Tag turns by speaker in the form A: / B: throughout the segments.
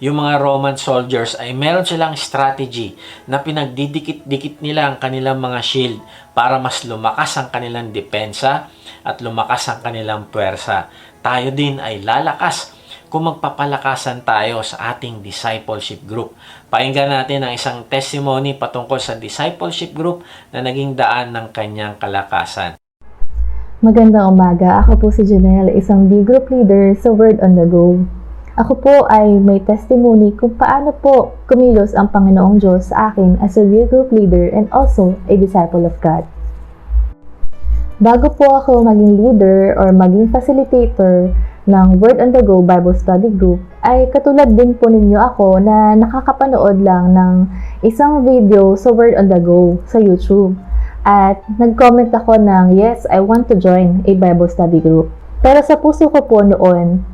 A: yung mga Roman soldiers ay meron silang strategy na pinagdidikit-dikit nila ang kanilang mga shield para mas lumakas ang kanilang depensa at lumakas ang kanilang puwersa. Tayo din ay lalakas kung magpapalakasan tayo sa ating discipleship group. Pakinggan natin ang isang testimony patungkol sa discipleship group na naging daan ng kanyang kalakasan.
B: Magandang umaga. Ako po si Janelle, isang D-Group leader sa Word on the Go. Ako po ay may testimony kung paano po kumilos ang Panginoong Diyos sa akin as a D-Group leader and also a disciple of God. Bago po ako maging leader or maging facilitator ng Word on the Go Bible Study Group, ay katulad din po ninyo ako na nakakapanood lang ng isang video sa Word on the Go sa YouTube. At nag-comment ako ng, yes, I want to join a Bible study group. Pero sa puso ko po noon,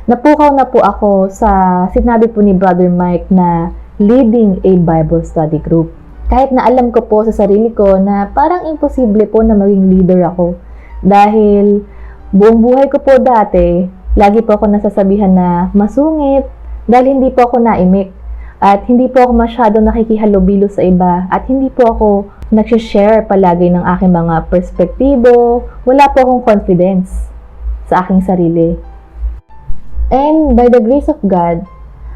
B: napukaw na po ako sa sinabi po ni Brother Mike na leading a Bible study group. Kahit na alam ko po sa sarili ko na parang imposible po na maging leader ako. Dahil buong buhay ko po dati, lagi po ako nasasabihan na masungit dahil hindi po ako naimik. At hindi po ako masyado nakikihalubilo sa iba at hindi po ako nagsishare palagi ng aking mga perspektibo. Wala po akong confidence sa aking sarili. And by the grace of God,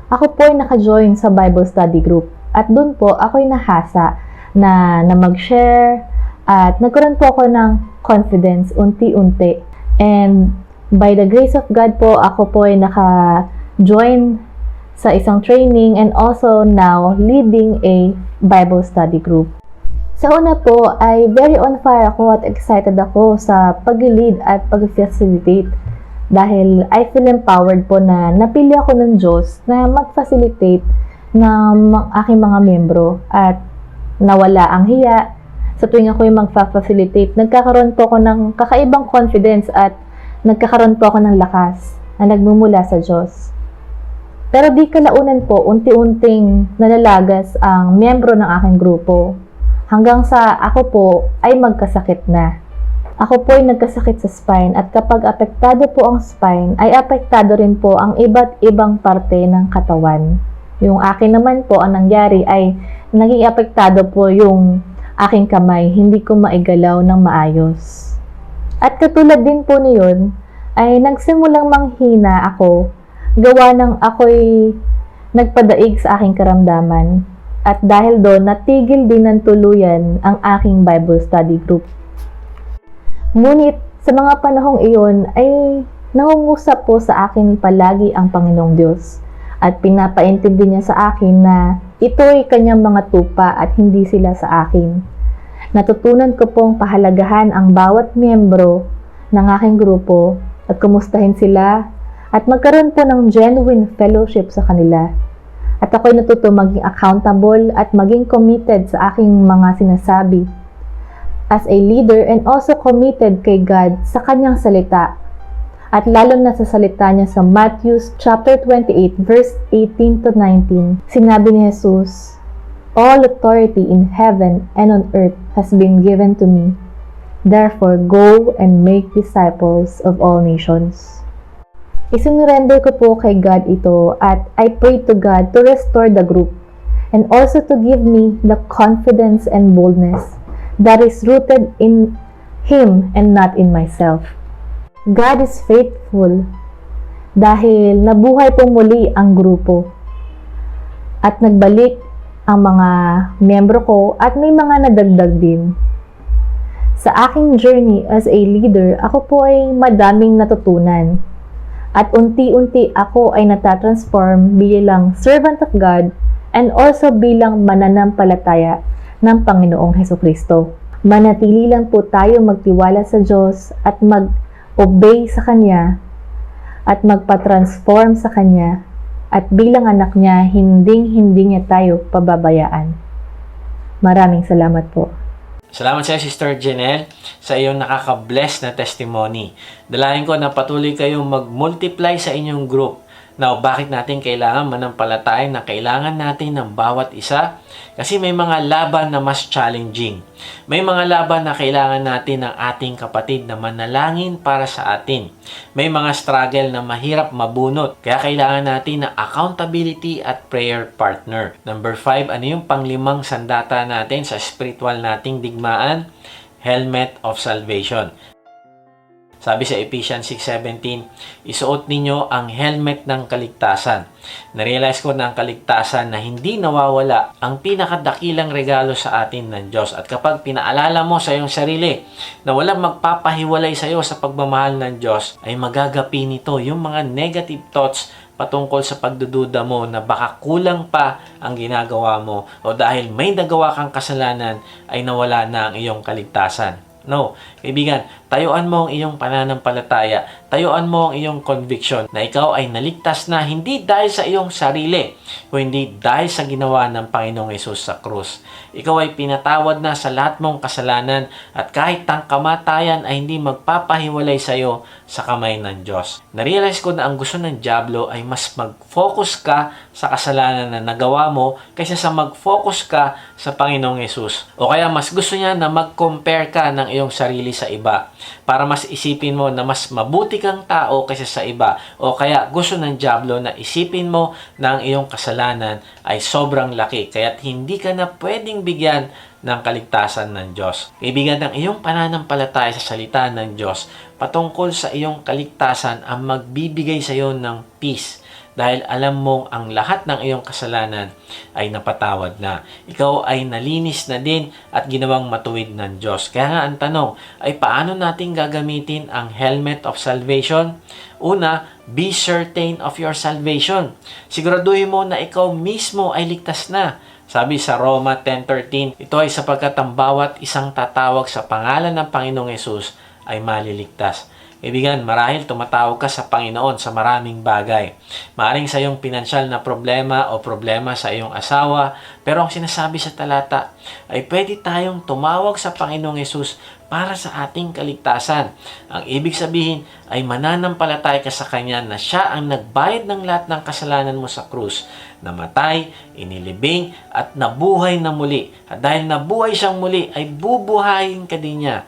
B: ako po ay naka-join sa Bible study group. At doon po ako'y nahasa na mag-share at nagkaroon po ako ng confidence unti-unti. And by the grace of God po, ako po ay naka-join sa isang training and also now leading a Bible study group. Sa una po ay very on fire ako at excited ako sa pag-lead at pag-facilitate dahil I feel empowered po na napili ako ng Diyos na mag-facilitate ng aking mga membro at nawala ang hiya. Sa tuwing ako yung mag-facilitate, nagkakaroon po ako ng kakaibang confidence at nagkakaroon po ako ng lakas na nagmumula sa Diyos. Pero di kalaunan po, unti-unting nalalagas ang miyembro ng aking grupo. Hanggang sa ako po ay magkasakit na. Ako po ay nagkasakit sa spine at kapag apektado po ang spine, ay apektado rin po ang iba't ibang parte ng katawan. Yung akin naman po, ang nangyari ay naging apektado po yung aking kamay, hindi ko maigalaw ng maayos. At katulad din po niyon, ay nagsimulang manghina ako, gawa ng ako'y nagpadaig sa aking karamdaman. At dahil doon, natigil din ng tuluyan ang aking Bible study group. Ngunit sa mga panahong iyon ay nangungusap po sa akin palagi ang Panginoong Diyos. At pinapaintindi niya sa akin na ito ay kanyang mga tupa at hindi sila sa akin. Natutunan ko pong pahalagahan ang bawat miyembro ng aking grupo at kumustahin sila at magkaroon po ng genuine fellowship sa kanila. At ako'y natuto maging accountable at maging committed sa aking mga sinasabi as a leader and also committed kay God sa kanyang salita. At lalo na sa salita niya sa Matthew chapter 28 verse 18 to 19, sinabi ni Jesus, "All authority in heaven and on earth has been given to me. Therefore, go and make disciples of all nations." Isinurrender ko po kay God ito at I pray to God to restore the group and also to give me the confidence and boldness that is rooted in Him and not in myself. God is faithful dahil nabuhay po muli ang grupo at nagbalik ang mga miyembro ko at may mga nadagdag din. Sa aking journey as a leader, ako po ay madaming natutunan. At unti-unti ako ay natatransform bilang servant of God and also bilang mananampalataya ng Panginoong Hesukristo. Manatili lang po tayo magtiwala sa Diyos at mag-obey sa Kanya at magpa-transform sa Kanya at bilang anak niya, hindi niya tayo pababayaan. Maraming salamat po.
A: Salamat sa Sister Janelle sa iyong nakaka-bless na testimony. Dalayan ko na patuloy kayong mag-multiply sa inyong group Now, bakit natin kailangan manampalataya na kailangan natin ng bawat isa? Kasi may mga laban na mas challenging. May mga laban na kailangan natin ng ating kapatid na manalangin para sa atin. May mga struggle na mahirap mabunot. Kaya kailangan natin ng accountability at prayer partner. Number 5, ano yung panglimang sandata natin sa spiritual nating digmaan? Helmet of salvation. Sabi sa Ephesians 6:17, isuot ninyo ang helmet ng kaligtasan. Narealize ko na ang kaligtasan na hindi nawawala ang pinakadakilang regalo sa atin ng Diyos. At kapag pinaalala mo sa iyong sarili na walang magpapahiwalay sa iyo sa pagmamahal ng Diyos, ay magagapi nito yung mga negative thoughts patungkol sa pagdududa mo na baka kulang pa ang ginagawa mo o dahil may nagawa kang kasalanan ay nawala na ang iyong kaligtasan. No, kaibigan, tayuan mo ang iyong pananampalataya, tayuan mo ang iyong conviction na ikaw ay naligtas na hindi dahil sa iyong sarili, kundi dahil sa ginawa ng Panginoong Hesus sa krus. Ikaw ay pinatawad na sa lahat mong kasalanan at kahit ang kamatayan ay hindi magpapahiwalay sa iyo sa kamay ng Diyos. Narealize ko na ang gusto ng dyablo ay mas mag-focus ka sa kasalanan na nagawa mo kaysa sa mag-focus ka sa Panginoong Hesus. O kaya mas gusto niya na mag-compare ka ng iyong sarili sa iba para mas isipin mo na mas mabuti kang tao kaysa sa iba. O kaya gusto ng dyablo na isipin mo na ang iyong kasalanan ay sobrang laki kaya't hindi ka na pwedeng bigyan ng kaligtasan ng Diyos. Kaibigan, ng iyong pananampalataya sa salita ng Diyos patungkol sa iyong kaligtasan ang magbibigay sa iyo ng peace dahil alam mong ang lahat ng iyong kasalanan ay napatawad na. Ikaw ay nalinis na din at ginawang matuwid ng Diyos. Kaya nga ang tanong ay paano natin gagamitin ang helmet of salvation? Una, be certain of your salvation. Siguraduhin mo na ikaw mismo ay ligtas na. Sabi sa Roma 10:13, ito ay sapagkat ang bawat isang tatawag sa pangalan ng Panginoong Hesus ay maliligtas. Kaibigan, marahil tumatawag ka sa Panginoon sa maraming bagay. Maaring sa iyong pinansyal na problema o problema sa iyong asawa, pero ang sinasabi sa talata ay pwede tayong tumawag sa Panginoong Hesus para sa ating kaligtasan. Ang ibig sabihin ay mananampalataya ka sa Kanya na Siya ang nagbayad ng lahat ng kasalanan mo sa krus, namatay, inilibing, at nabuhay na muli. At dahil nabuhay siyang muli, ay bubuhayin ka din niya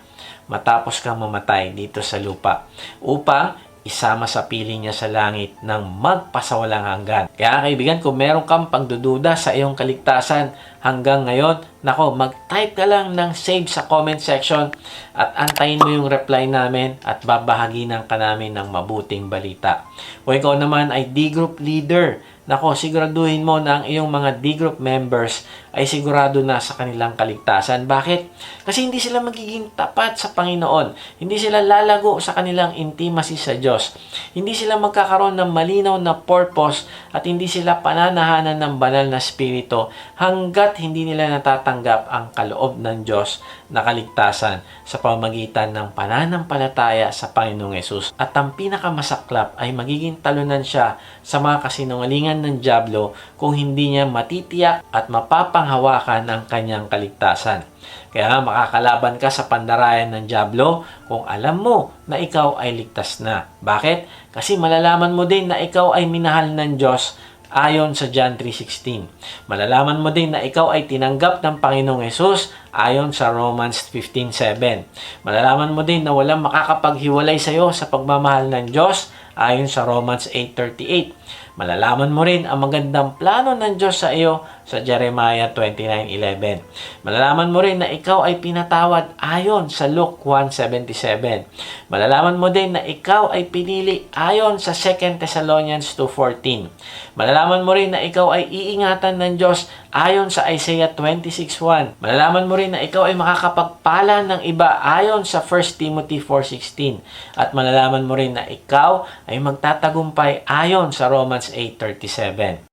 A: matapos kang mamatay dito sa lupa upang isama sa piling niya sa langit ng magpasawalang hanggan. Kaya kaibigan, kung meron kang pagdududa sa iyong kaligtasan hanggang ngayon, nako, mag-type ka lang ng save sa comment section at antayin mo yung reply namin at babahaginan ka namin ng mabuting balita. Kung ikaw naman ay D-group leader, nako, siguraduhin mo na ang iyong mga D-group members ay sigurado na sa kanilang kaligtasan. Bakit? Kasi hindi sila magiging tapat sa Panginoon. Hindi sila lalago sa kanilang intimacy sa Diyos. Hindi sila magkakaroon ng malinaw na purpose at hindi sila pananahanan ng banal na spirito hanggat hindi nila natatanggap ang kaloob ng Diyos na kaligtasan sa pamamagitan ng pananampalataya sa Panginoong Hesus. At ang pinakamasaklap ay magiging talunan siya sa mga kasinungalingan ng dyablo kung hindi niya matitiyak at mapapanghawakan ang kanyang kaligtasan. Kaya nga makakalaban ka sa pandarayan ng dyablo kung alam mo na ikaw ay ligtas na. Bakit? Kasi malalaman mo din na ikaw ay minahal ng Diyos ayon sa John 3:16. Malalaman mo din na ikaw ay tinanggap ng Panginoong Hesus ayon sa Romans 15:7. Malalaman mo din na walang makakapaghiwalay sa iyo sa pagmamahal ng Diyos ayon sa Romans 8:38. Malalaman mo rin ang magandang plano ng Diyos sa iyo sa Jeremiah 29:11. Malalaman mo rin na ikaw ay pinatawad ayon sa Luke 1:77. Malalaman mo din na ikaw ay pinili ayon sa 2 Thessalonians 2:14. Malalaman mo rin na ikaw ay iingatan ng Diyos ayon sa Isaiah 26:1. Malalaman mo rin na ikaw ay makakapagpala ng iba ayon sa 1 Timothy 4:16. At malalaman mo rin na ikaw ay magtatagumpay ayon sa Romans 8:37.